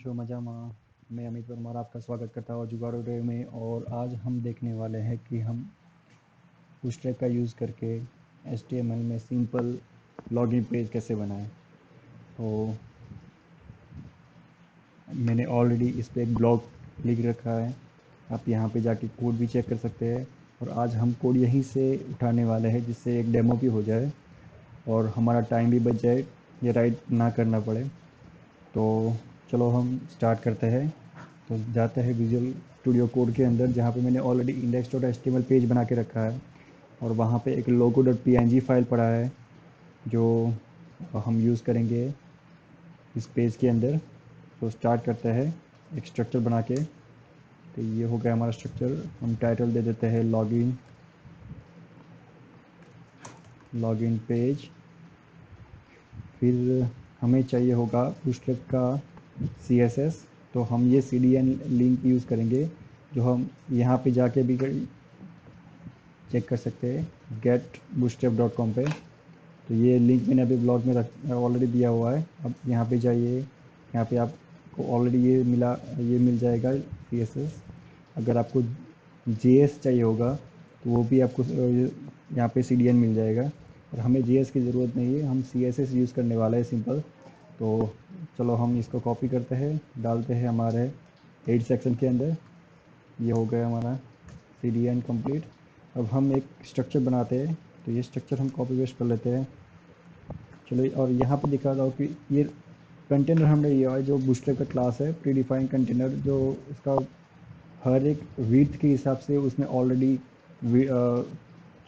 Show मजामा। मैं अमित वर्मा आपका स्वागत करता हूँ जुगाड़ू डे में। और आज हम देखने वाले हैं कि हम बूटस्ट्रैप का यूज़ करके HTML में सिंपल लॉगिन पेज कैसे बनाएं। तो मैंने ऑलरेडी इस पर एक ब्लॉग लिख रखा है, आप यहाँ पे जाके कोड भी चेक कर सकते हैं। और आज हम कोड यहीं से उठाने वाले हैं जिससे एक डेमो भी हो जाए और हमारा टाइम भी बच जाए, ये राइट ना करना पड़े। तो चलो हम स्टार्ट करते हैं। तो जाते हैं विजुअल स्टूडियो कोड के अंदर, जहाँ पे मैंने ऑलरेडी index.html पेज बना के रखा है और वहाँ पे एक logo.png फाइल पड़ा है जो हम यूज़ करेंगे इस पेज के अंदर। तो स्टार्ट करते हैं एक स्ट्रक्चर बना के। तो ये हो गया हमारा स्ट्रक्चर। हम टाइटल दे देते हैं लॉगिन पेज। फिर हमें चाहिए होगा बूटस्ट्रैप का CSS। तो हम ये CDN लिंक यूज़ करेंगे जो हम यहाँ पे जाके भी चेक कर सकते हैं getbootstrap.com पे। तो ये लिंक मैंने अभी ब्लॉग में ऑलरेडी दिया हुआ है। अब यहाँ पे जाइए, यहाँ पे आपको ऑलरेडी ये मिल जाएगा CSS। अगर आपको JS चाहिए होगा तो वो भी आपको यहाँ पे CDN मिल जाएगा। और हमें JS की ज़रूरत नहीं है, हम CSS यूज़ करने वाले हैं सिंपल। तो चलो हम इसको कॉपी करते हैं, डालते हैं हमारे हेड सेक्शन के अंदर। ये हो गया हमारा CDN कंप्लीट। अब हम एक स्ट्रक्चर बनाते हैं, तो ये स्ट्रक्चर हम कॉपी पेस्ट कर लेते हैं। चलो, और यहाँ पे दिखा रहा हूँ कि ये कंटेनर हमने लिया है जो बूटस्ट्रैप का क्लास है, प्री डिफाइंड कंटेनर, जो उसका हर एक विड्थ के हिसाब से उसमें ऑलरेडी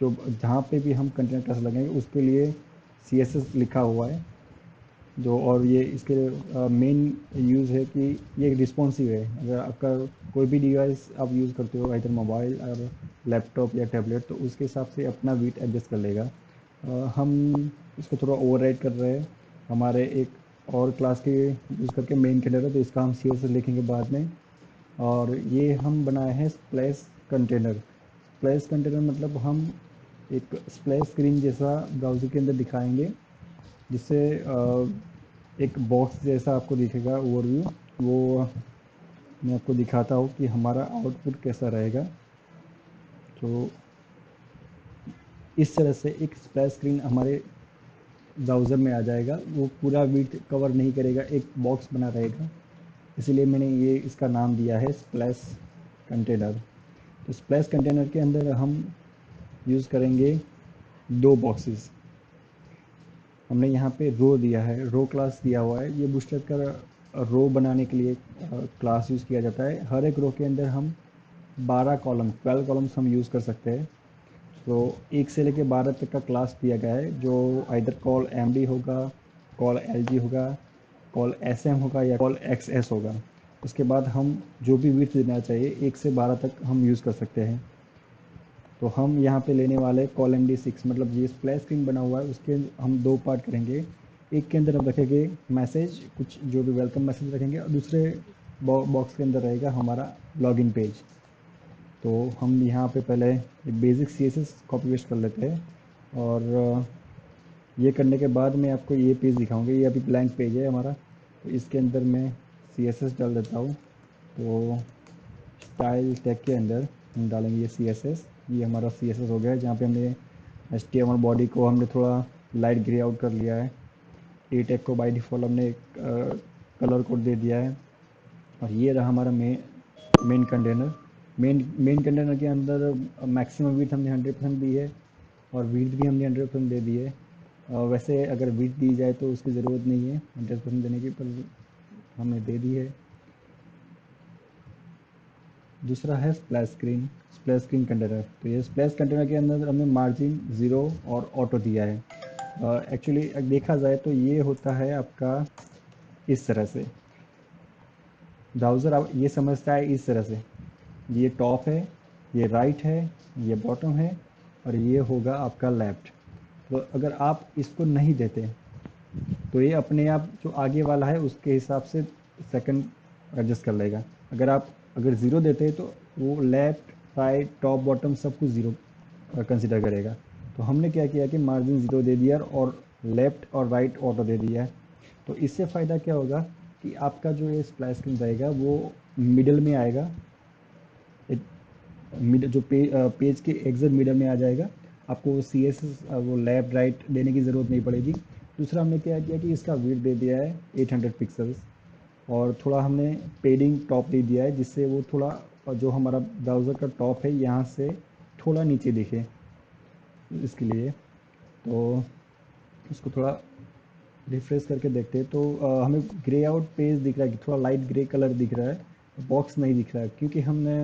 जो जहाँ पे भी हम कंटेनर क्लास लगाएंगे उसके लिए CSS लिखा हुआ है। जो और ये इसके मेन यूज़ है कि ये रिस्पॉन्सिव है। अगर आपका कोई भी डिवाइस आप यूज़ करते हो, इधर मोबाइल और लैपटॉप या टैबलेट, तो उसके हिसाब से अपना वेट एडजस्ट कर लेगा। हम इसको थोड़ा ओवरराइड कर रहे हैं हमारे एक और क्लास के यूज़ करके, मेन कंटेनर है, तो इसका हम CSS लिखेंगे बाद में। और ये हम बनाए हैं स्प्लैश कंटेनर। स्प्लैश कंटेनर मतलब हम एक स्प्लैश स्क्रीन जैसा ब्राउज़र के अंदर दिखाएंगे, जिससे एक बॉक्स जैसा आपको दिखेगा ओवरव्यू। वो मैं आपको दिखाता हूँ कि हमारा आउटपुट कैसा रहेगा। तो इस तरह से एक स्प्लैश स्क्रीन हमारे ब्राउज़र में आ जाएगा। वो पूरा विड्थ कवर नहीं करेगा, एक बॉक्स बना रहेगा। इसीलिए मैंने ये इसका नाम दिया है स्प्लैश कंटेनर। तो स्प्लैश कंटेनर के अंदर हम यूज़ करेंगे दो बॉक्सेस। हमने यहाँ पे रो दिया है, रो क्लास दिया हुआ है। ये बूटस्ट्रैप का रो बनाने के लिए क्लास यूज़ किया जाता है। हर एक रो के अंदर हम 12 कॉलम्स हम यूज़ कर सकते हैं। तो 1 से लेके 12 तक का क्लास दिया गया है, जो आइदर कॉल MD होगा, कॉल LG होगा, कॉल SM होगा या कॉल XS होगा। उसके बाद हम जो भी विड्थ देना चाहिए 1 से 12 तक हम यूज़ कर सकते हैं। तो हम यहाँ पे लेने वाले कॉल MD6, मतलब ये स्प्लैश स्क्रीन बना हुआ है, उसके हम दो पार्ट करेंगे। एक के अंदर हम रखेंगे मैसेज, कुछ जो भी वेलकम मैसेज रखेंगे, और दूसरे बॉक्स के अंदर रहेगा हमारा लॉगिन पेज। तो हम यहाँ पे पहले बेसिक CSS कॉपी पेस्ट कर लेते हैं। और ये करने के बाद मैं आपको ये पेज दिखाऊंगा। ये अभी ब्लैंक पेज है हमारा, तो इसके अंदर मैं CSS डाल देता हूँ। तो स्टाइल टैग के अंदर हम डालेंगे ये CSS। ये हमारा CSS हो गया है, जहाँ पे हमने HTML बॉडी को हमने थोड़ा लाइट ग्रे आउट कर लिया है। ए टैग को बाय डिफ़ॉल्ट हमने कलर कोड दे दिया है। और ये रहा हमारा मेन कंटेनर। मेन कंटेनर के अंदर मैक्सिमम विड्थ हमने 100% दी है और विड्थ भी हमने 100% दे दी है। वैसे अगर विड्थ दी जाए तो उसकी ज़रूरत नहीं है 100% देने की, पर हमने दे दी है। दूसरा है स्प्लैश स्क्रीन कंटेनर। तो ये स्प्लैश कंटेनर के अंदर हमने मार्जिन 0 और ऑटो दिया है। एक्चुअली देखा जाए तो ये होता है आपका इस तरह से। ब्राउज़र आप ये समझता है इस तरह से, ये टॉप है, ये राइट है, ये बॉटम है, और ये होगा आपका लेफ्ट। तो अगर आप इसको नहीं देते तो ये अपने आप जो आगे वाला है उसके हिसाब से सेकंड एडजस्ट कर लेगा। अगर ज़ीरो देते हैं तो वो लेफ्ट राइट टॉप बॉटम सब कुछ ज़ीरो कंसिडर करेगा। तो हमने क्या किया कि मार्जिन 0 दे दिया और लेफ़्ट और राइट ऑटो दे दिया है। तो इससे फ़ायदा क्या होगा कि आपका जो ये स्प्लैश स्क्रीन रहेगा वो मिडल में आएगा, मिड जो पेज के एग्जैक्ट मिडल में आ जाएगा। आपको सी एस वो लेफ्ट राइट देने की ज़रूरत नहीं पड़ेगी। दूसरा हमने क्या किया कि इसका विड्थ दे दिया है 800 पिक्सल्स, और थोड़ा हमने पेडिंग टॉप दे दिया है जिससे वो थोड़ा जो हमारा ब्राउज़र का टॉप है यहाँ से थोड़ा नीचे दिखे इसके लिए। तो इसको थोड़ा रिफ्रेश करके देखते हैं तो हमें ग्रे आउट पेज दिख रहा है कि थोड़ा लाइट ग्रे कलर दिख रहा है, बॉक्स नहीं दिख रहा है क्योंकि हमने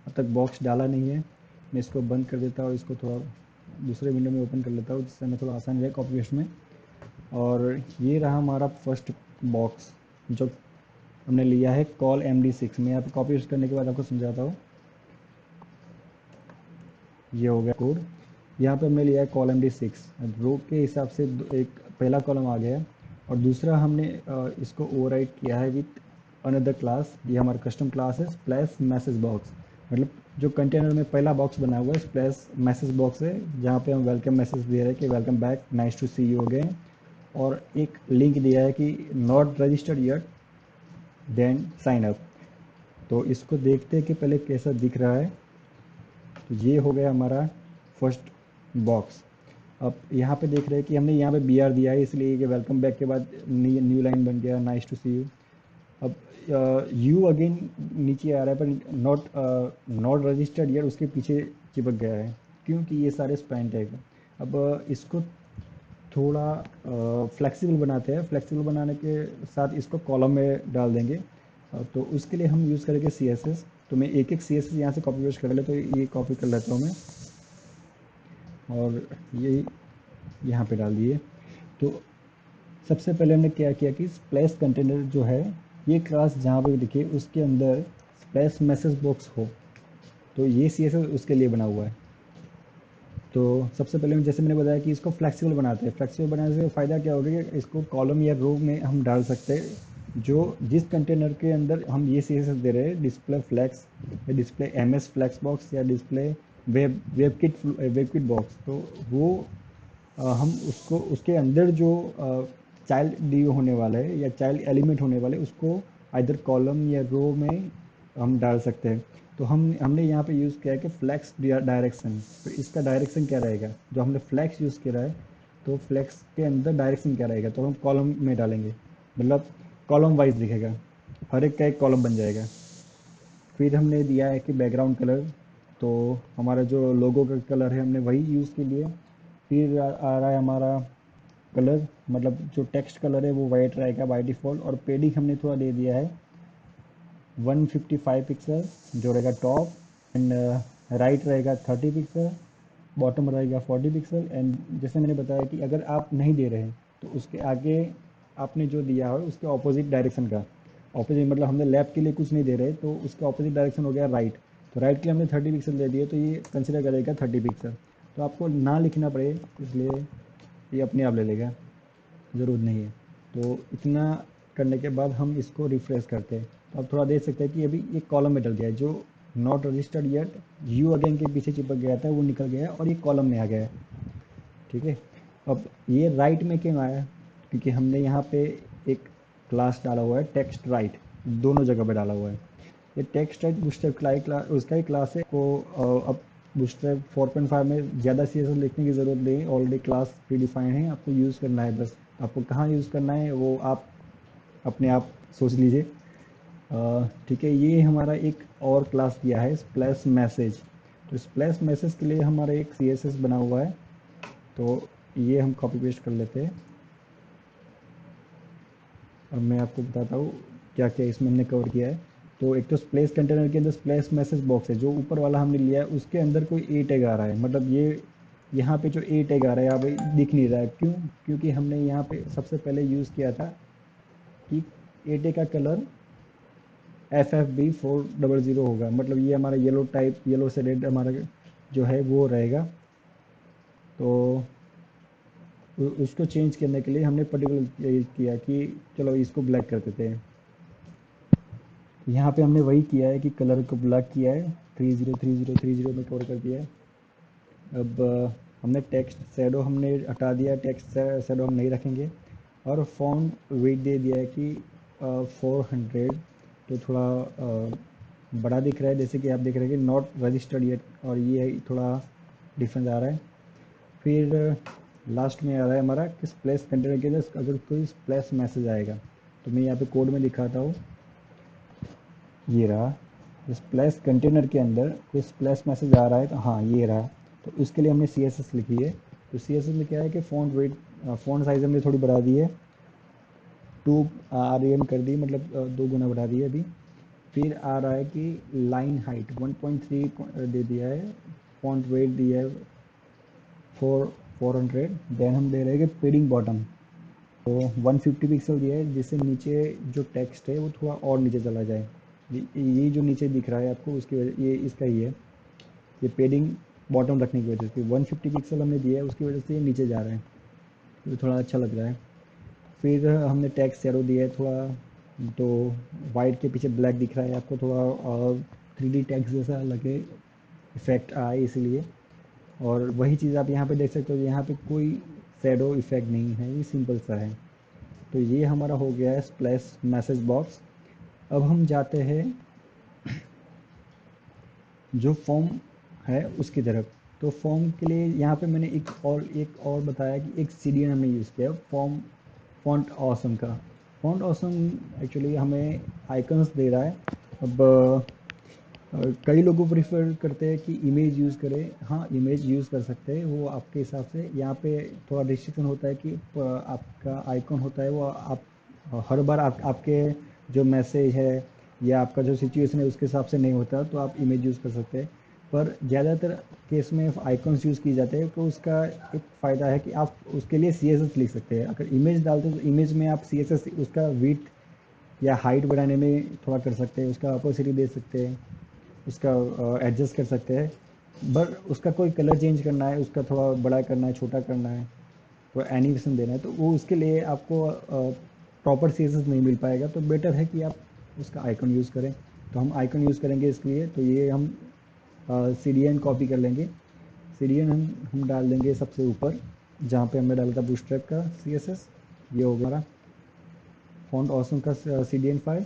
अब तक बॉक्स डाला नहीं है। मैं इसको बंद कर देता हूँ, इसको थोड़ा दूसरे विंडो में ओपन कर लेता हूँ जिससे हमें थोड़ा आसान रहे कॉपी पेस्ट में। और ये रहा हमारा फर्स्ट बॉक्स जो हमने लिया है कॉल MD6। मैं यहाँ पे कॉपी पेस्ट करने के बाद आपको समझाता हूँ। ये हो गया कोड। यहाँ पे हमने लिया है कॉल MD6, रो के हिसाब से एक पहला कॉलम आ गया है, और दूसरा हमने इसको ओवरराइड किया है विथ अनदर क्लास। ये हमारा कस्टम क्लास है स्प्लैश मैसेज बॉक्स। मतलब जो कंटेनर में पहला बॉक्स बना हुआ है स्प्लैश मैसेज बॉक्स है, जहाँ पे हम वेलकम मैसेज दे रहे हैं कि welcome back, nice to see you हो गए, और एक लिंक दिया है कि not registered yet then sign up. तो इसको देखते हैं कि पहले कैसा दिख रहा है। तो ये हो गया हमारा फर्स्ट बॉक्स। अब यहाँ पे देख रहे हैं कि हमने यहाँ पे BR दिया है इसलिए कि वेलकम बैक के बाद न्यू लाइन बन गया नाइस टू सी यू। अब यू अगेन नीचे आ रहा है पर नॉट रजिस्टर्ड यार उसके पीछे चिपक गया है क्योंकि ये सारे स्पैन टैग हैं। अब इसको थोड़ा फ्लेक्सिबल बनाते हैं। फ्लेक्सिबल बनाने के साथ इसको कॉलम में डाल देंगे। तो उसके लिए हम यूज़ करेंगे CSS। तो मैं एक एक CSS यहाँ से कॉपी पेस्ट कर ले, तो ये कॉपी कर लेता हूँ मैं और ये यहाँ पे डाल दिए। तो सबसे पहले हमने क्या किया कि स्प्लैश कंटेनर जो है ये क्लास जहाँ पे दिखे उसके अंदर स्प्लैश मैसेज बॉक्स हो, तो ये CSS उसके लिए बना हुआ है। तो सबसे पहले जैसे मैंने बताया कि इसको फ्लेक्सिबल बनाते हैं। फ्लेक्सिबल बनाने से फ़ायदा क्या होगा कि इसको कॉलम या रो में हम डाल सकते हैं। जो जिस कंटेनर के अंदर हम ये CSS दे रहे हैं, डिस्प्ले फ्लैक्स या डिस्प्ले MS फ्लैक्स बॉक्स या डिस्प्ले वेब किट बॉक्स, तो वो हम उसको उसके अंदर जो चाइल्ड डी होने वाला है या चाइल्ड एलिमेंट होने वाले उसको आइदर कॉलम या रो में हम डाल सकते हैं। तो हमने यहाँ पे यूज़ किया है कि फ्लैक्स डायरेक्शन। तो इसका डायरेक्शन क्या रहेगा, जो हमने फ्लैक्स यूज़ किया है तो फ्लैक्स के अंदर डायरेक्शन क्या रहेगा, तो हम कॉलम में डालेंगे, मतलब कॉलम वाइज दिखेगा, हर एक का एक कॉलम बन जाएगा। फिर हमने दिया है कि बैकग्राउंड कलर, तो हमारा जो लोगो का कलर है हमने वही यूज़ के लिए। फिर आ रहा है हमारा कलर, मतलब जो टेक्स्ट कलर है वो वाइट रहेगा बाय डिफ़ॉल्ट, और पेडिंग हमने थोड़ा दे दिया है 155 पिक्सल जो रहेगा टॉप, एंड राइट रहेगा 30 पिक्सल, बॉटम रहेगा 40 पिक्सल। एंड जैसे मैंने बताया कि अगर आप नहीं दे रहे हैं तो उसके आगे आपने जो दिया है उसके ऑपोजिट डायरेक्शन का, ऑपोजिट मतलब हमने लेफ्ट के लिए कुछ नहीं दे रहे तो उसका ऑपोजिट डायरेक्शन हो गया राइट। तो राइट के लिए हमने 30 पिक्सल दे दिए तो ये कंसिडर करेगा 30 पिक्सल। तो आपको ना लिखना पड़े इसलिए ये अपने आप ले लेगा, ज़रूरत नहीं है। तो इतना करने के बाद हम इसको रिफ्रेश करते हैं तो आप थोड़ा देख सकते हैं कि अभी एक कॉलम में डल गया है, जो not registered yet you again के पीछे चिपक गया था वो निकल गया है और ये कॉलम में आ गया है। ठीक है। अब ये राइट में क्यों आया, क्योंकि हमने यहाँ पे एक क्लास डाला हुआ है टेक्स्ट राइट, दोनों जगह पे डाला हुआ है। ये टेक्स्ट राइट बूटस्ट्रैप क्लास उसका ही क्लास है को अब बूटस्ट्रैप 4.5 में ज़्यादा CSS लिखने की ज़रूरत नहीं है, ऑलरेडी क्लास प्री डिफाइंड है, आपको यूज़ करना है। बस आपको कहाँ यूज़ करना है वो आप अपने आप सोच लीजिए। ठीक है। ये हमारा एक और क्लास दिया है स्प्लैश मैसेज। तो स्प्लैश मैसेज के लिए हमारा एक CSS बना हुआ है, तो ये हम कॉपी पेस्ट कर लेते हैं। अब मैं आपको बताता हूँ क्या क्या इसमें हमने कवर किया है। तो एक तो स्प्लैश कंटेनर के अंदर स्प्लैश मैसेज बॉक्स है, जो ऊपर वाला हमने लिया है उसके अंदर कोई ए टैग आ रहा है, मतलब ये यहाँ पे जो ए टैग आ रहा है यहाँ पे दिख नहीं रहा है, क्यों, क्योंकि हमने यहाँ पे सबसे पहले यूज़ किया था कि ए टैग का कलर FFB400 होगा, मतलब ये हमारा येलो टाइप, येलो से रेड हमारा जो है वो रहेगा। तो उसको चेंज करने के लिए हमने पर्टिकुलर किया कि चलो इसको ब्लैक कर देते हैं। यहाँ पे हमने वही किया है कि कलर को ब्लैक किया है, 303030 में कवर कर दिया है। अब हमने टेक्स्ट शैडो हमने हटा दिया, टेक्स्ट शैडो हम नहीं रखेंगे, और फॉन्ट वेट दे दिया है कि 400, तो थोड़ा बड़ा दिख रहा है, जैसे कि आप देख रहे हैं कि नॉट रजिस्टर्ड येट, और ये थोड़ा डिफरेंस आ रहा है। फिर लास्ट में आ रहा है हमारा कि स्प्लैश कंटेनर के अंदर अगर कोई स्प्लैश मैसेज आएगा, तो मैं यहाँ पे कोड में दिखाता हूँ, ये रहा स्प्लैश कंटेनर के अंदर कोई स्प्लैश मैसेज आ रहा है, तो हाँ ये रहा। तो इसके लिए हमने सी एस एस लिखी है। तो सी एस एस में क्या है कि फ़ॉन्ट वेट, फ़ॉन्ट साइज़ हमने थोड़ी बढ़ा दी है, 2 REM कर दी, मतलब 2 गुना बढ़ा दी है अभी। फिर आ रहा है कि लाइन हाइट 1.3 दे दिया है, फॉन्ट वेट दिया है 400। देन हम दे रहे हैं कि पेडिंग बॉटम, तो 150 पिक्सल दिया है, जिससे नीचे जो टेक्स्ट है वो थोड़ा और नीचे चला जाए। ये जो नीचे दिख रहा है आपको, उसकी वजह ये इसका ही है, ये पेडिंग बॉटम रखने की वजह से 150 पिक्सल हमने दिया है, उसकी वजह से ये नीचे जा रहा है, तो थोड़ा अच्छा लग रहा है। फिर हमने टेक्स्ट एरो दिया है थोड़ा, तो वाइट के पीछे ब्लैक दिख रहा है आपको, थोड़ा 3D टेक्स्ट जैसा लगे, इफेक्ट आए इसलिए। और वही चीज़ आप यहाँ पे देख सकते हो, यहाँ पे कोई शेडो इफेक्ट नहीं है, ये सिंपल सा है। तो ये हमारा हो गया है स्प्लैश मैसेज बॉक्स। अब हम जाते हैं जो फॉर्म है उसकी तरफ। तो फॉर्म के लिए यहाँ पे मैंने एक और बताया कि एक सीडीएन हमने यूज़ किया फॉर्म, फॉन्ट ऑसम का। फॉन्ट ऑसम एक्चुअली हमें आइकन्स दे रहा है। अब कई लोगों प्रेफर करते हैं कि इमेज यूज़ करें, हाँ इमेज यूज़ कर सकते हैं, वो आपके हिसाब से। यहाँ पे थोड़ा रिस्ट्रिक्शन होता है कि आपका आइकन होता है वो आप हर बार आपके जो मैसेज है या आपका जो सिचुएशन है उसके हिसाब से नहीं होता, तो आप इमेज यूज़ कर सकते हैं। पर ज़्यादातर केस में आइकन्स यूज़ किए जाते हैं, तो उसका एक फ़ायदा है कि आप उसके लिए सी एस एस लिख सकते हैं। अगर इमेज डालते हैं तो इमेज में आप सी एस एस उसका विड्थ या हाइट बढ़ाने में थोड़ा कर सकते हैं, उसका अपोसिटी दे सकते हैं, उसका एडजस्ट कर सकते हैं। पर उसका कोई कलर चेंज करना है, उसका थोड़ा बड़ा करना है, छोटा करना है, थोड़ा एनिमेशन देना है, तो वो उसके लिए आपको प्रॉपर सीएसएस नहीं मिल पाएगा। तो बेटर है कि आप उसका आइकन यूज़ करें। तो हम आइकन यूज़ करेंगे इसके लिए। तो ये हम सी डी एन कॉपी कर लेंगे। सी डी एन हम डाल देंगे सबसे ऊपर, जहाँ पे हमने डाला था बूटस्ट्रैप का सी एस एस। ये हो गया हमारा फॉन्ट ऑसम का सी डी एन फाइल।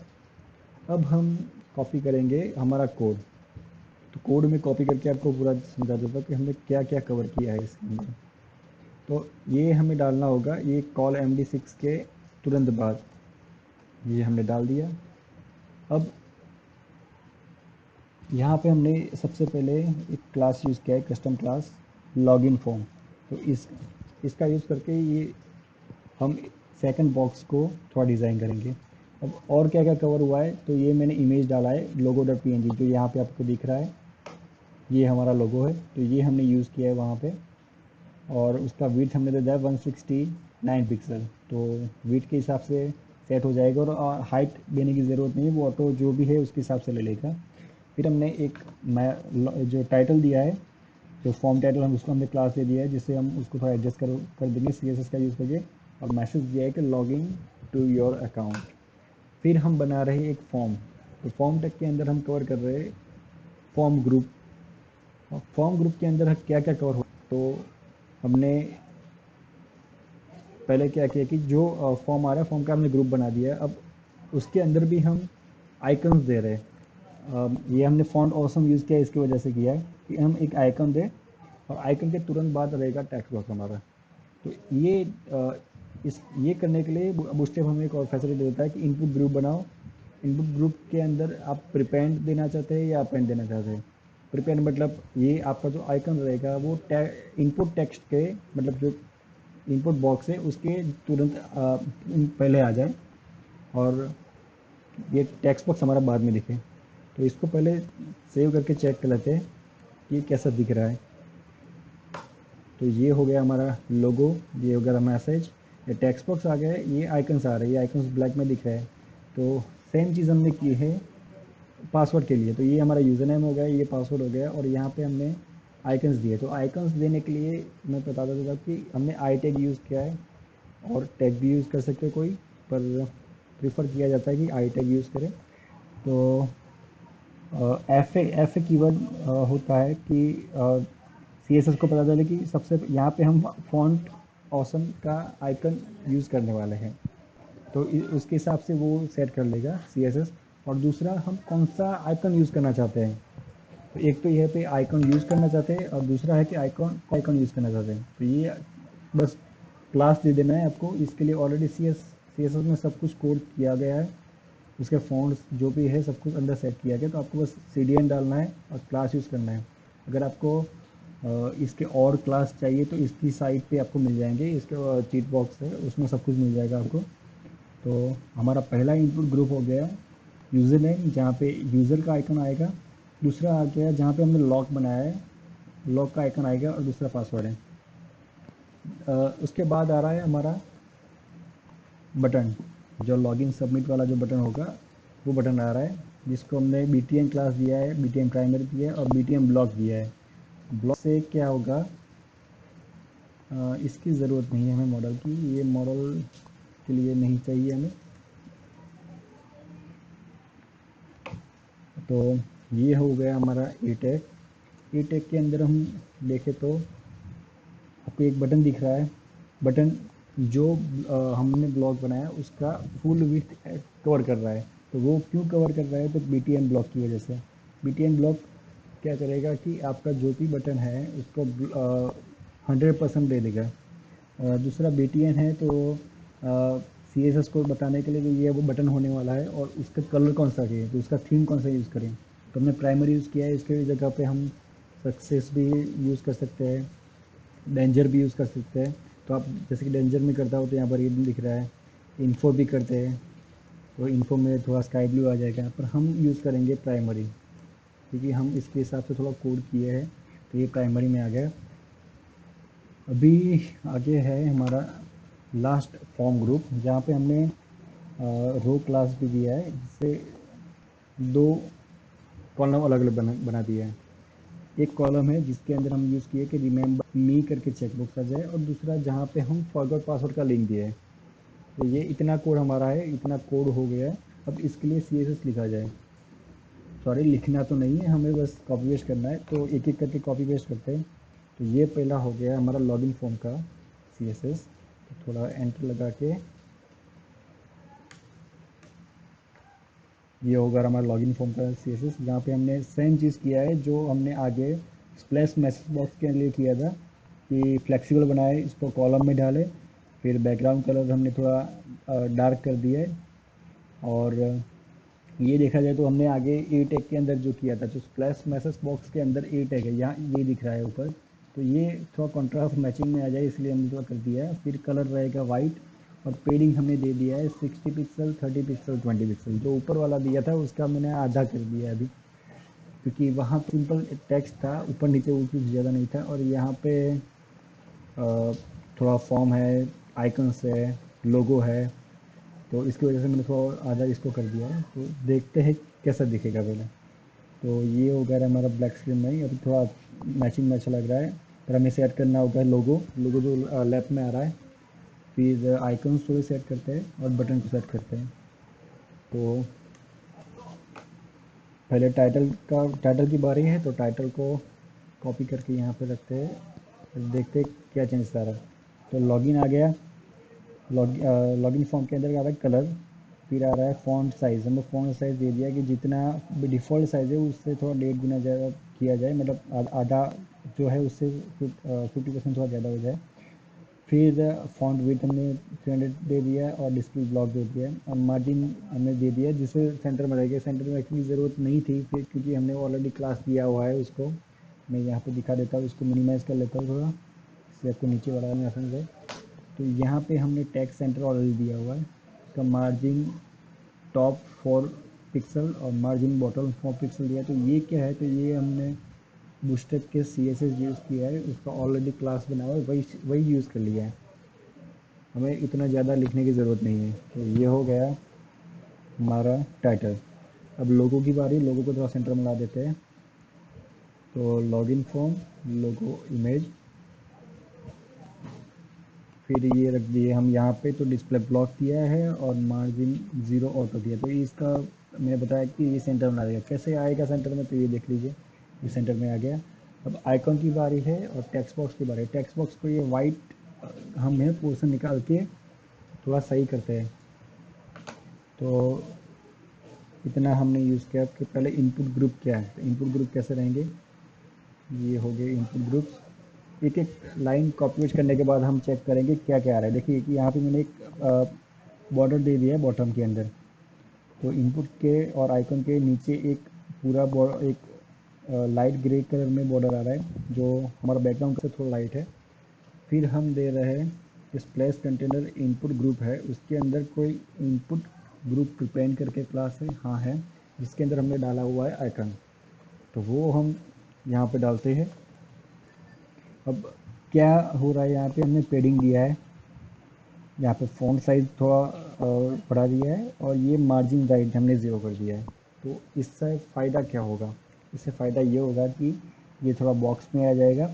अब हम कॉपी करेंगे हमारा कोड। तो कोड में कॉपी करके आपको पूरा समझा देता हूँ कि हमने क्या क्या कवर किया है इसके अंदर। तो ये हमें डालना होगा, ये कॉल MD6 के तुरंत बाद ये हमने डाल दिया। अब यहाँ पे हमने सबसे पहले एक क्लास यूज़ किया है, कस्टम क्लास लॉगिन फॉर्म। तो इसका यूज़ करके ये हम सेकंड बॉक्स को थोड़ा डिज़ाइन करेंगे। अब और क्या क्या कवर हुआ है, तो ये मैंने इमेज डाला है लोगो डॉट PNG, जो यहाँ पे आपको दिख रहा है, ये हमारा लोगो है। तो ये हमने यूज़ किया है वहाँ पे। और उसका विड्थ हमने दे दिया है 169 पिक्सल। तो विड्थ के हिसाब से सेट हो जाएगा, और हाइट देने की ज़रूरत नहीं है, वो ऑटो जो भी है उसके हिसाब से ले लेगा। फिर हमने एक जो टाइटल दिया है, जो फॉर्म टाइटल, हम उसको हमने क्लास दे दिया है, जिससे हम उसको थोड़ा एडजस्ट कर देंगे CSS का यूज़ करके। और मैसेज दिया है कि लॉगिंग टू योर अकाउंट। फिर हम बना रहे हैं एक फॉर्म। तो फॉर्म टैग के अंदर हम कवर कर रहे हैं फॉर्म ग्रुप। और फॉर्म ग्रुप के अंदर क्या क्या कवर हो, तो हमने पहले क्या किया कि जो फॉर्म आ रहा है, फॉर्म का हमने ग्रुप बना दिया है। अब उसके अंदर भी हम आइकन्स दे रहे हैं। ये हमने फॉन्ट ऑसम यूज़ किया, इसकी वजह से किया है कि हम एक आइकन दें, और आइकन के तुरंत बाद रहेगा टेक्स्ट बॉक्स हमारा। तो ये करने के लिए बूटस्ट्रैप हमें एक और फैसिलिटी देता है कि इनपुट ग्रुप बनाओ। इनपुट ग्रुप के अंदर आप प्रीपेंड देना चाहते हैं या अपेंड देना चाहते हैं। प्रीपेंड मतलब ये आपका जो आइकन रहेगा वो इनपुट टेक्स्ट के, मतलब जो इनपुट बॉक्स है उसके तुरंत पहले आ जाए, और ये टेक्स्ट बॉक्स हमारा बाद में दिखे। तो इसको पहले सेव करके चेक कर लेते हैं कि कैसा दिख रहा है। तो ये हो गया हमारा लोगो, ये हो गया मैसेज, ये टेक्स्ट बॉक्स आ गया है, ये आइकन्स आ रहे हैं, ये आइकन्स ब्लैक में दिख रहे हैं। तो सेम चीज़ हमने की है पासवर्ड के लिए। तो ये हमारा यूज़र नेम हो गया, ये पासवर्ड हो गया, और यहाँ पे हमने आइकन्स दिए। तो आइकन्स देने के लिए मैं बता देता था कि हमने आई टैग यूज़ किया है, और टैग भी यूज़ कर सकते हैं कोई, पर प्रिफर किया जाता है कि आई टैग यूज़ करें। तो एफ ए कीवर्ड होता है कि CSS को पता चले कि सबसे यहाँ पे हम फॉन्ट ऑसम का आइकन यूज़ करने वाले हैं। तो उसके हिसाब से वो सेट कर लेगा CSS। और दूसरा हम कौन सा आइकन यूज़ करना चाहते हैं, तो एक तो यह पे आइकन यूज़ करना चाहते हैं और दूसरा है कि आइकन यूज़ करना चाहते हैं। तो ये बस क्लास दे देना है आपको, इसके लिए ऑलरेडी CSS में सब कुछ कोड किया गया है, उसके फ़ॉन्ट्स जो भी है सब कुछ अंदर सेट किया गया। तो आपको बस CDN डालना है और क्लास यूज़ करना है। अगर आपको इसके और क्लास चाहिए तो इसकी साइट पे आपको मिल जाएंगे, इसके चीट बॉक्स है उसमें सब कुछ मिल जाएगा आपको। तो हमारा पहला इनपुट ग्रुप हो गया यूज़र नेम, जहाँ पे यूज़र का आइकन आएगा। दूसरा आ गया जहाँ पे हमने लॉक बनाया है, लॉक का आइकन आएगा और दूसरा पासवर्ड है। उसके बाद आ रहा है हमारा बटन, जो लॉगिन सबमिट वाला जो बटन होगा वो बटन आ रहा है, जिसको हमने BTN क्लास दिया है, BTN प्राइमरी दिया है और BTN ब्लॉक दिया है। ब्लॉक से क्या होगा, इसकी ज़रूरत नहीं है हमें मॉडल की, ये मॉडल के लिए नहीं चाहिए हमें। तो ये हो गया हमारा ए टैग के अंदर हम देखें तो आपको एक बटन दिख रहा है। बटन जो हमने ब्लॉक बनाया उसका फुल विड्थ कवर कर रहा है। तो वो क्यों कवर कर रहा है, तो BTN ब्लॉक की वजह से। BTN ब्लॉक क्या करेगा कि आपका जो भी बटन है उसको 100% दे देगा। दूसरा BTN है तो CSS को बताने के लिए कि ये वो बटन होने वाला है और उसका कलर कौन सा चाहिए, तो उसका थीम कौन सा यूज़ करें। तो हमने प्राइमरी यूज़ किया है, इसके जगह पे हम सक्सेस भी यूज़ कर सकते हैं, डेंजर भी यूज़ कर सकते हैं। तो आप जैसे कि डेंजर में करता हो तो यहाँ पर ये दिख रहा है। इन्फो भी करते हैं तो इन्फो में थोड़ा स्काई ब्लू आ जाएगा, पर हम यूज़ करेंगे प्राइमरी, क्योंकि हम इसके हिसाब से थोड़ा कोड किए हैं। तो ये प्राइमरी में आ गया। अभी आगे है हमारा लास्ट फॉर्म ग्रुप, जहाँ पे हमने रो क्लास भी दिया है, जिससे दो कॉलम अलग अलग बना दिया है। एक कॉलम है जिसके अंदर हम यूज़ किए कि रिमेंबर मी करके चेकबॉक्स आ जाए, और दूसरा जहाँ पे हम फॉरगॉट पासवर्ड का लिंक दिया है। तो ये इतना कोड हमारा है, इतना कोड हो गया है। अब इसके लिए CSS लिखा जाए, सॉरी लिखना तो नहीं है, हमें बस कॉपी पेस्ट करना है। तो एक एक करके कॉपी पेस्ट करते हैं। तो ये पहला हो गया हमारा लॉगिन फॉर्म का CSS। तो थोड़ा एंटर लगा के ये होगा हमारा लॉगिन फॉर्म का CSS, जहाँ पे हमने सेम चीज़ किया है जो हमने आगे स्प्लैश मैसेज बॉक्स के लिए किया था, कि फ्लेक्सिबल बनाए, इसको कॉलम में डाले, फिर बैकग्राउंड कलर हमने थोड़ा डार्क कर दिया है। और ये देखा जाए तो हमने आगे ए टैग के अंदर जो किया था, जो स्प्लैश मैसेज बॉक्स के अंदर ए टैग है, यहाँ ये दिख रहा है ऊपर, तो ये थोड़ा कॉन्ट्रास्ट मैचिंग में आ जाए इसलिए हमने थोड़ा कर दिया है। फिर कलर रहेगा वाइट, और पेडिंग हमने दे दिया है 60 पिक्सल, 30 पिक्सल, 20 पिक्सल। जो ऊपर वाला दिया था उसका मैंने आधा कर दिया अभी, क्योंकि वहाँ सिंपल टेक्स्ट था, ऊपर नीचे वो कुछ ज़्यादा नहीं था। और यहाँ पे थोड़ा फॉर्म है, आइकन्स है, लोगो है, तो इसकी वजह से मैंने थोड़ा आधा इसको कर दिया है। तो देखते हैं कैसा दिखेगा पहले। तो ये हो गया हमारा ब्लैक स्क्रीन में ही, अभी थोड़ा मैचिंग में अच्छा लग रहा है। पर हमें सेट करना होगा लोगो, लोगो जो लेफ्ट में आ रहा है। फिर आइकन्स थोड़े सेट करते हैं और बटन को सेट करते हैं। तो पहले टाइटल की बारी है, तो टाइटल को कॉपी करके यहाँ पे रखते हैं, फिर देखते हैं क्या चेंज आ रहा है। तो लॉगिन आ गया। लॉगिन फॉर्म के अंदर आ रहा है कलर। फिर आ रहा है फ़ॉन्ट साइज़, हमने फ़ॉन्ट साइज़ दे दिया कि जितना डिफ़ॉल्ट साइज़ है उससे थोड़ा 1.5 गुना ज़्यादा किया जाए, मतलब आधा जो है उससे 50% थोड़ा ज़्यादा हो जाए। फिर फ़ॉन्ट विड्थ हमने 300 दे दिया और डिस्प्ले ब्लॉक दे दिया, और मार्जिन हमने दे दिया जिससे सेंटर में रहेगा। सेंटर में एक्चुअली ज़रूरत नहीं थी फिर, क्योंकि हमने ऑलरेडी क्लास दिया हुआ है उसको। मैं यहाँ पे दिखा देता हूँ, इसको मिनिमाइज़ कर लेता हूँ थोड़ा, इससे आपको नीचे वाला नहीं आसान जाए। तो यहाँ पे हमने टेक्स्ट सेंटर ऑलरेडी दिया हुआ है, इसका मार्जिन टॉप 4 पिक्सल और मार्जिन बॉटम 4 पिक्सल दिया। तो ये क्या है, तो ये हमने बूस्टअप के CSS यूज़ किया है, उसका ऑलरेडी क्लास बना हुआ है, वही वही यूज़ कर लिया है, हमें इतना ज़्यादा लिखने की ज़रूरत नहीं है। तो ये हो गया हमारा टाइटल। अब लोगो की बारी, लोगो को थोड़ा सेंटर में ला देते हैं। तो लॉगिन फॉर्म, लोगो इमेज, फिर ये रख दिए हम यहाँ पे, तो डिस्प्ले ब्लॉक दिया है और मार्जिन 0 ऑटो दिया। तो इसका मैंने बताया कि ये सेंटर में आ जाएगा, कैसे आएगा सेंटर में, तो ये देख लीजिए, ये सेंटर में आ गया। अब आइकॉन की बारी है और टेक्स्ट बॉक्स की बारी है। टेक्स्ट बॉक्स को ये वाइट हम पोर्शन निकाल के थोड़ा सही करते हैं। तो इतना हमने यूज़ किया कि पहले इनपुट ग्रुप क्या है, तो इनपुट ग्रुप कैसे रहेंगे, ये हो गए इनपुट ग्रुप्स। एक एक लाइन कॉपी पेस्ट करने के बाद हम चेक करेंगे क्या क्या आ रहा है। देखिए कि यहाँ पे मैंने एक बॉर्डर दे दिया है बॉटम के अंदर, तो इनपुट के और आइकन के नीचे एक पूरा एक लाइट ग्रे कलर में बॉर्डर आ रहा है जो हमारा बैकग्राउंड से थोड़ा लाइट है। फिर हम दे रहे हैं स्प्लैश कंटेनर इनपुट ग्रुप है, उसके अंदर कोई इनपुट ग्रुप प्रिपेयर करके क्लास है, हाँ है, जिसके अंदर हमने डाला हुआ है आइकन, तो वो हम यहाँ पे डालते हैं। अब क्या हो रहा है, यहाँ पे हमने पेडिंग दिया है, यहाँ पे फ़ॉन्ट साइज़ थोड़ा बढ़ा दिया है और ये मार्जिन राइट हमने ज़ीरो कर दिया है। तो इससे फ़ायदा क्या होगा, इससे फ़ायदा ये होगा कि ये थोड़ा बॉक्स में आ जाएगा,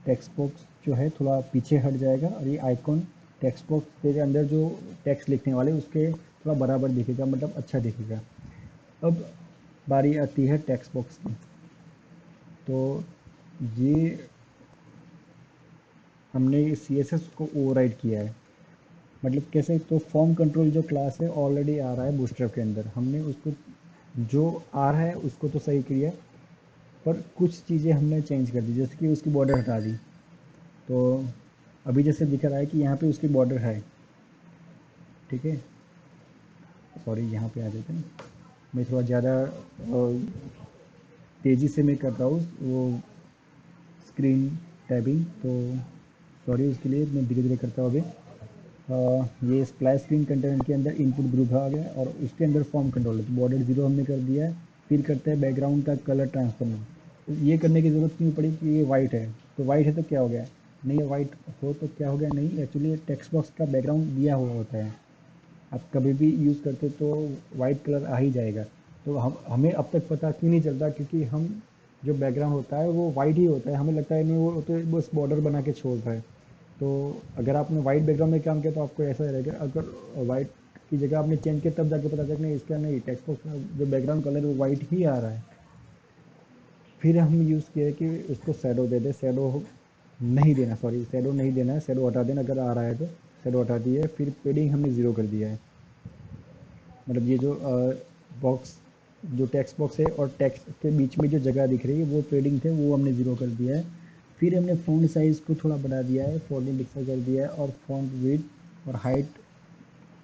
टेक्स्ट बॉक्स जो है थोड़ा पीछे हट जाएगा और ये आइकॉन टेक्स्ट बॉक्स के अंदर जो टेक्स्ट लिखने वाले उसके थोड़ा बराबर दिखेगा, मतलब अच्छा दिखेगा। अब बारी आती है टेक्स्ट बॉक्स की, तो ये हमने CSS को ओवरराइड किया है। मतलब कैसे, तो फॉर्म कंट्रोल जो क्लास है ऑलरेडी आ रहा है बूटस्ट्रैप के अंदर, हमने उसको जो आ रहा है उसको तो सही किया, पर कुछ चीज़ें हमने चेंज कर दी, जैसे कि उसकी बॉर्डर हटा दी। तो अभी जैसे दिख रहा है कि यहाँ पे उसकी बॉर्डर है, ठीक है, सॉरी यहाँ पे आ जाते हैं, मैं थोड़ा ज़्यादा तेज़ी से मैं कर रहा हूँ वो स्क्रीन टैबिंग, तो सॉरी उसके लिए, मैं धीरे धीरे करता हूँ अभी। ये स्प्लैश स्क्रीन कंटेनर के अंदर इनपुट ग्रुप आ गया और उसके अंदर फॉर्म कंट्रोल है, तो बॉर्डर जीरो हमने कर दिया है। फिर करते हैं बैकग्राउंड का कलर ट्रांसफॉर्म, तो ये करने की ज़रूरत क्यों पड़ी कि ये वाइट है, तो वाइट है तो क्या हो गया, नहीं ये वाइट हो तो क्या हो गया, नहीं एक्चुअली ये टेक्स्ट बॉक्स का बैकग्राउंड दिया हुआ होता है, आप कभी भी यूज़ करते तो वाइट कलर आ ही जाएगा। तो हमें अब तक पता क्यों नहीं चलता, क्योंकि हम जो बैकग्राउंड होता है वो वाइट ही होता है, हमें लगता है नहीं वो तो बस बॉर्डर बना के छोड़ रहा है। तो अगर आपने वाइट बैकग्राउंड में काम किया तो आपको ऐसा रहेगा, अगर वाइट की जगह आपने चेंज किया तब जाके पता चला नहीं इसका नहीं, टेक्स्ट बॉक्स का जो बैकग्राउंड कलर है वो वाइट ही आ रहा है। फिर हम यूज़ किया कि उसको शैडो दे दे, शैडो नहीं देना, सॉरी शैडो नहीं देना है, शैडो हटा देना अगर आ रहा है तो, शैडो हटा दिया है। फिर पेडिंग हमने ज़ीरो कर दिया है, मतलब ये जो बॉक्स जो टेक्स्ट बॉक्स है और टेक्स्ट के बीच में जो जगह दिख रही है वो पेडिंग थे, वो हमने ज़ीरो कर दिया है। फिर हमने फ़ॉन्ट साइज़ को थोड़ा बढ़ा दिया है, 14 पिक्सल कर दिया है, और फ़ॉन्ट विड्थ और हाइट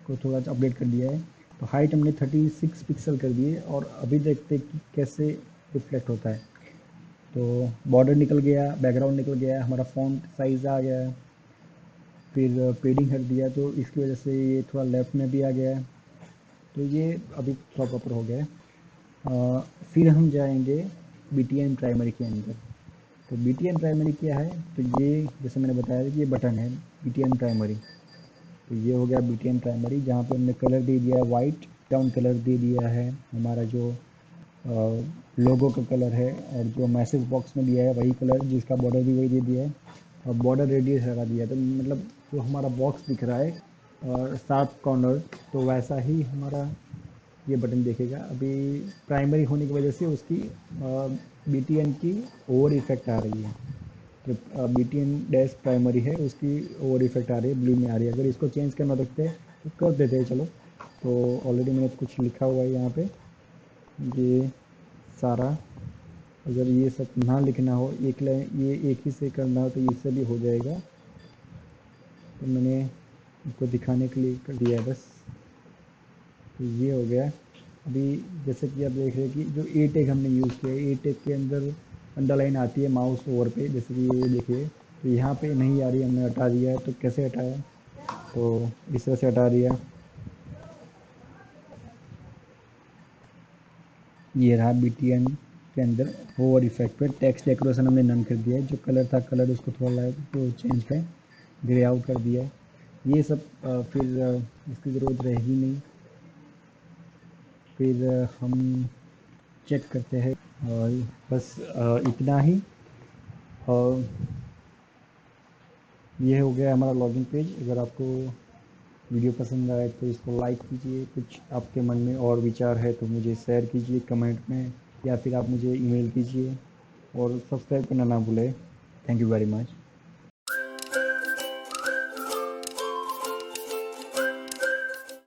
को थोड़ा अपडेट कर दिया है। तो हाइट हमने 36 पिक्सल कर दी है, और अभी देखते हैं कि कैसे रिफ्लेक्ट होता है। तो बॉर्डर निकल गया, बैकग्राउंड निकल गया, हमारा फ़ॉन्ट साइज़ आ गया है, फिर पेडिंग हट दिया, तो इसकी वजह से ये थोड़ा लेफ़्ट में भी आ गया है, तो ये अभी थोड़ा प्रॉपर हो गया है। फिर हम जाएंगे BTN प्राइमरी के अंदर। तो BTN प्राइमरी क्या है, तो ये जैसे मैंने बताया कि ये बटन है BTN प्राइमरी, तो ये हो गया BTN प्राइमरी, जहाँ पे हमने कलर दे दिया है वाइट, डाउन कलर दे दिया है हमारा जो लोगो का कलर है, और जो मैसेज बॉक्स में दिया है वही कलर, जिसका बॉर्डर भी वही दे दिया है, और बॉर्डर रेडियस हटा दिया है। तो मतलब जो हमारा बॉक्स दिख रहा है 7 कॉर्नर, तो वैसा ही हमारा ये बटन देखेगा। अभी प्राइमरी होने की वजह से उसकी BTN की ओवर इफेक्ट आ रही है, जो BTN डैश प्राइमरी है उसकी ओवर इफेक्ट आ रही है, ब्लू में आ रही है। अगर इसको चेंज करना रखते हैं तो कर देते हैं, चलो। तो ऑलरेडी मैंने कुछ लिखा हुआ है यहाँ पे, ये सारा, अगर ये सब ना लिखना हो, एक लाइन ये एक ही से करना हो तो इससे भी हो जाएगा, तो मैंने इसको दिखाने के लिए कर दिया है बस। तो ये हो गया। अभी जैसे कि आप देख रहे हैं कि जो ए टैग हमने यूज़ किया है, ए टैग के अंदर अंडरलाइन आती है माउस ओवर पे, जैसे कि ये देखिए, तो यहाँ पे नहीं आ रही, हमने हटा दिया है। तो कैसे हटाया, तो इस तरह से हटा दिया। ये रहा BTN के अंदर ओवर इफेक्ट पे टेक्स्ट डेकोरेशन हमने नन कर दिया है, जो कलर था कलर उसको थोड़ा लाइट तो चेंज कर ग्रे आउट कर दिया है। ये सब फिर इसकी ज़रूरत रहेगी नहीं। फिर हम चेक करते हैं, और बस इतना ही। और ये हो गया हमारा लॉगिन पेज। अगर आपको वीडियो पसंद आए तो इसको लाइक कीजिए, कुछ आपके मन में और विचार है तो मुझे शेयर कीजिए कमेंट में, या फिर आप मुझे ईमेल कीजिए, और सब्सक्राइब करना ना भूलें। Thank you very much.